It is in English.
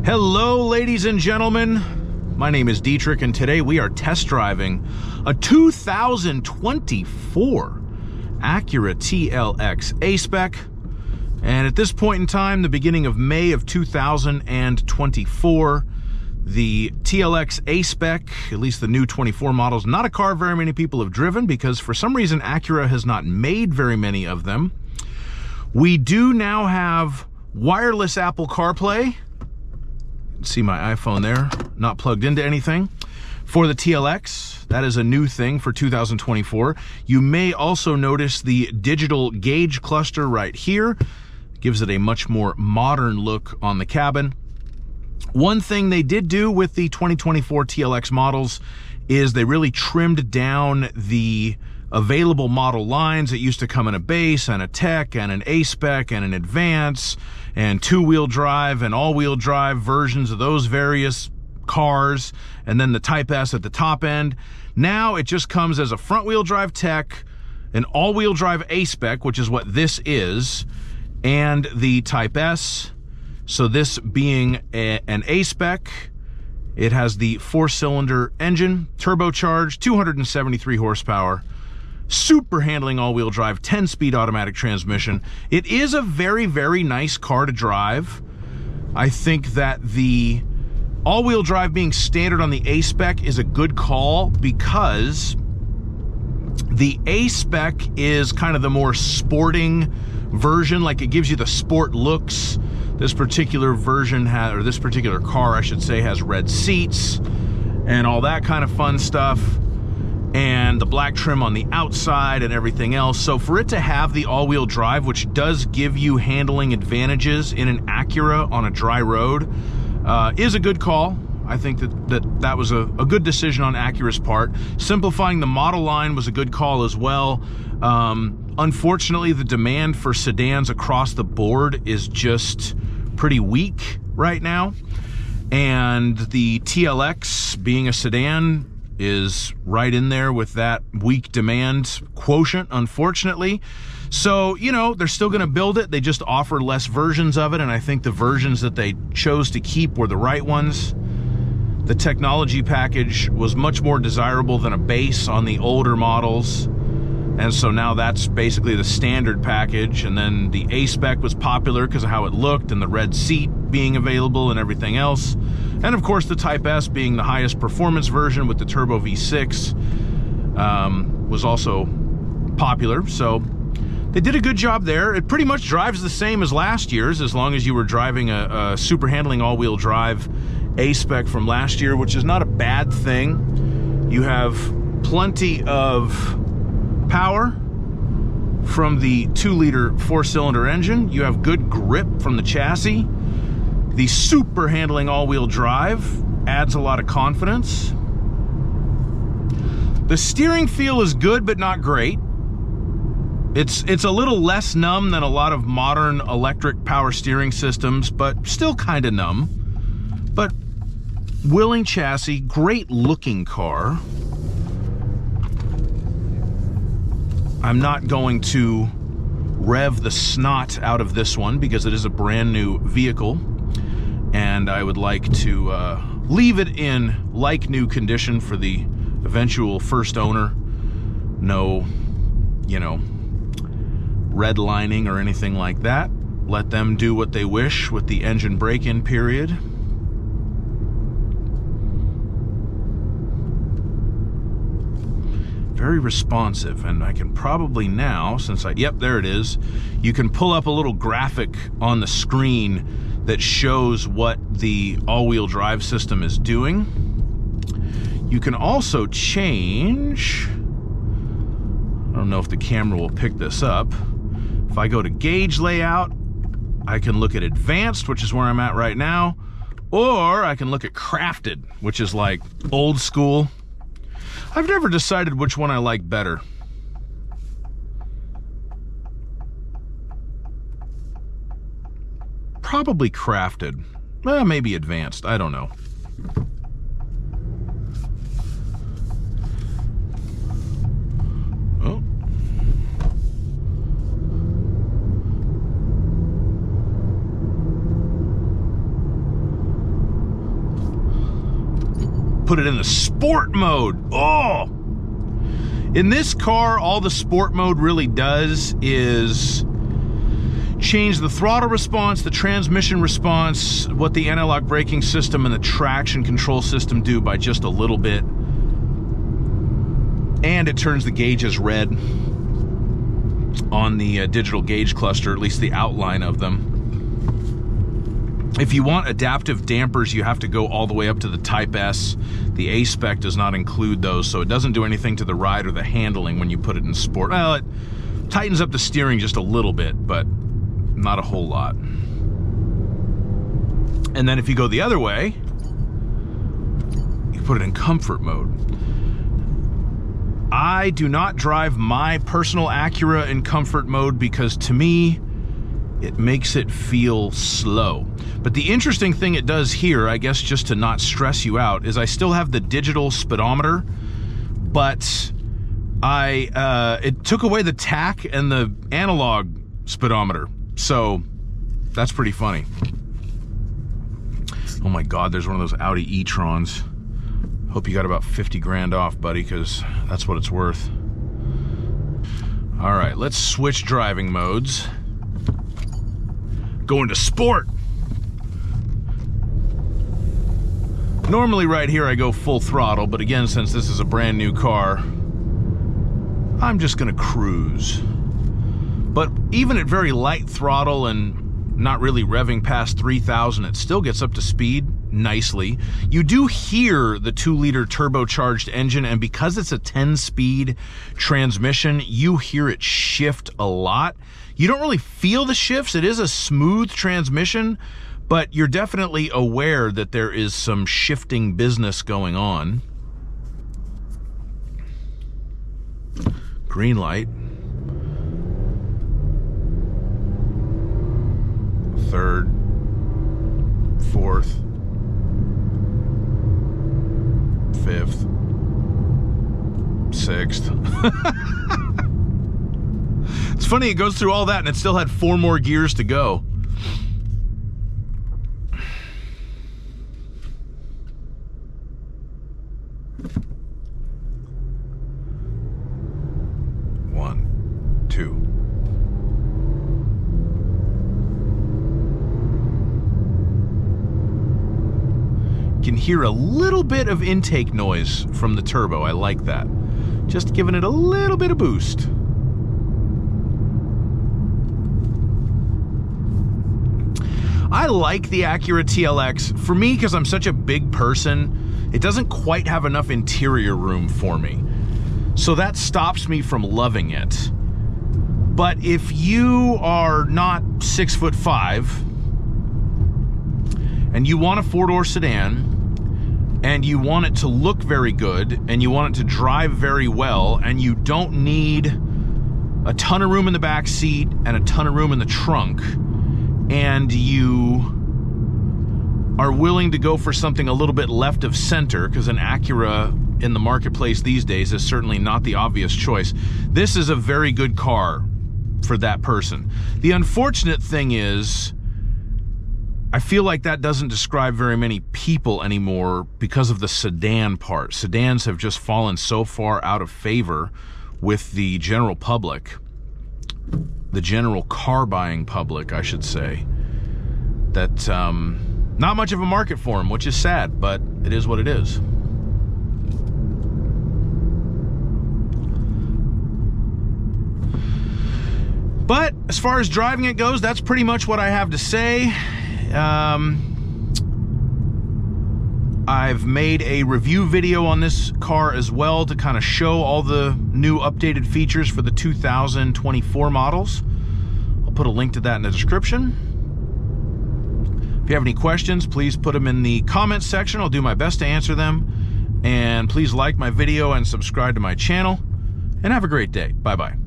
Hello, ladies and gentlemen. My name is Dietrich, and today we are test driving a 2024 Acura TLX A-Spec. And at this point in time, the beginning of May of 2024, the TLX A-Spec, at least the new 24 models, not a car very many people have driven because for some reason Acura has not made very many of them. We do now have wireless Apple CarPlay. See my iPhone there, not plugged into anything. For the TLX, that is a new thing for 2024. You may also notice the digital gauge cluster right here. Gives it a much more modern look on the cabin. One thing they did do with the 2024 TLX models is they really trimmed down the available model lines. It used to come in a base and a tech and an A-Spec and an advance and two-wheel drive and all-wheel drive versions of those various cars, and then the Type S at the top end. Now it just comes as a front-wheel drive tech, an all-wheel drive A-Spec, which is what this is, and the Type S. So this being an A-Spec, it has the 4-cylinder engine, turbocharged, 273 horsepower, super handling all-wheel drive, 10-speed automatic transmission. It is a very, very nice car to drive. I think that the all-wheel drive being standard on the A-Spec is a good call because the A-Spec is kind of the more sporting version, like it gives you the sport looks. This particular version has, or this particular car, I should say, has red seats and all that kind of fun stuff, and the black trim on the outside and everything else. So for it to have the all-wheel drive, which does give you handling advantages in an Acura on a dry road, is a good call. I think that was a good decision on Acura's part. Simplifying the model line was a good call as well. Unfortunately, the demand for sedans across the board is just pretty weak right now. And the TLX, being a sedan, is right in there with that weak demand quotient, unfortunately. So, you know, they're still going to build it. They just offer less versions of it, and I think the versions that they chose to keep were the right ones. The technology package was much more desirable than a base on the older models, and so now that's basically the standard package. And then the A-Spec was popular because of how it looked and the red seat being available and everything else. And of course the Type S, being the highest performance version with the turbo V6, was also popular. So they did a good job there. It pretty much drives the same as last year's, as long as you were driving a super handling all-wheel drive A-Spec from last year, which is not a bad thing. You have plenty of power from the 2-liter 4-cylinder engine. You have good grip from the chassis. The super handling all-wheel drive adds a lot of confidence. The steering feel is good, but not great. It's a little less numb than a lot of modern electric power steering systems, but still kind of numb. But willing chassis, great looking car. I'm not going to rev the snot out of this one because it is a brand new vehicle, and I would like to leave it in like new condition for the eventual first owner. No, you know, redlining or anything like that. Let them do what they wish with the engine break-in period. Very responsive, and I can probably now, since yep, there it is. You can pull up a little graphic on the screen that shows what the all-wheel drive system is doing. You can also change, I don't know if the camera will pick this up. If I go to gauge layout, I can look at advanced, which is where I'm at right now, or I can look at crafted, which is like old school. I've never decided which one I like better. Probably crafted. Well, maybe advanced. I don't know. Oh. put it in the sport mode. Oh! In this car, all the sport mode really does is change the throttle response, the transmission response, what the anti-lock braking system and the traction control system do by just a little bit. And it turns the gauges red on the digital gauge cluster, at least the outline of them. If you want adaptive dampers, you have to go all the way up to the Type S. The A-Spec does not include those, so it doesn't do anything to the ride or the handling when you put it in sport. Well, it tightens up the steering just a little bit, but not a whole lot. And then if you go the other way, you put it in comfort mode. I do not drive my personal Acura in comfort mode because to me, it makes it feel slow. But the interesting thing it does here, I guess just to not stress you out, is I still have the digital speedometer, but it took away the tach and the analog speedometer. So that's pretty funny. Oh my God, there's one of those Audi e-trons. Hope you got about 50 grand off, buddy, because that's what it's worth. All right, let's switch driving modes. Go into sport. Normally right here I go full throttle, but again, since this is a brand new car, I'm just gonna cruise. But even at very light throttle and not really revving past 3,000, it still gets up to speed nicely. You do hear the 2-liter turbocharged engine, and because it's a 10-speed transmission, you hear it shift a lot. You don't really feel the shifts. It is a smooth transmission, but you're definitely aware that there is some shifting business going on. Green light. Third, fourth, fifth, sixth. It's funny, it goes through all that and it still had 4 more gears to go. One, two. Can hear a little bit of intake noise from the turbo. I like that. Just giving it a little bit of boost. I like the Acura TLX. For me, because I'm such a big person, it doesn't quite have enough interior room for me. So that stops me from loving it. But if you are not 6'5" and you want a 4-door sedan, and you want it to look very good, and you want it to drive very well, and you don't need a ton of room in the back seat and a ton of room in the trunk, and you are willing to go for something a little bit left of center, because an Acura in the marketplace these days is certainly not the obvious choice, this is a very good car for that person. The unfortunate thing is, I feel like that doesn't describe very many people anymore because of the sedan part. Sedans have just fallen so far out of favor with the general public, the general car buying public, I should say, that not much of a market for them, which is sad, but it is what it is. But as far as driving it goes, that's pretty much what I have to say. I've made a review video on this car as well to kind of show all the new updated features for the 2024 models. I'll put a link to that in the description. If you have any questions, please put them in the comments section. I'll do my best to answer them. And please like my video and subscribe to my channel. And have a great day. Bye-bye.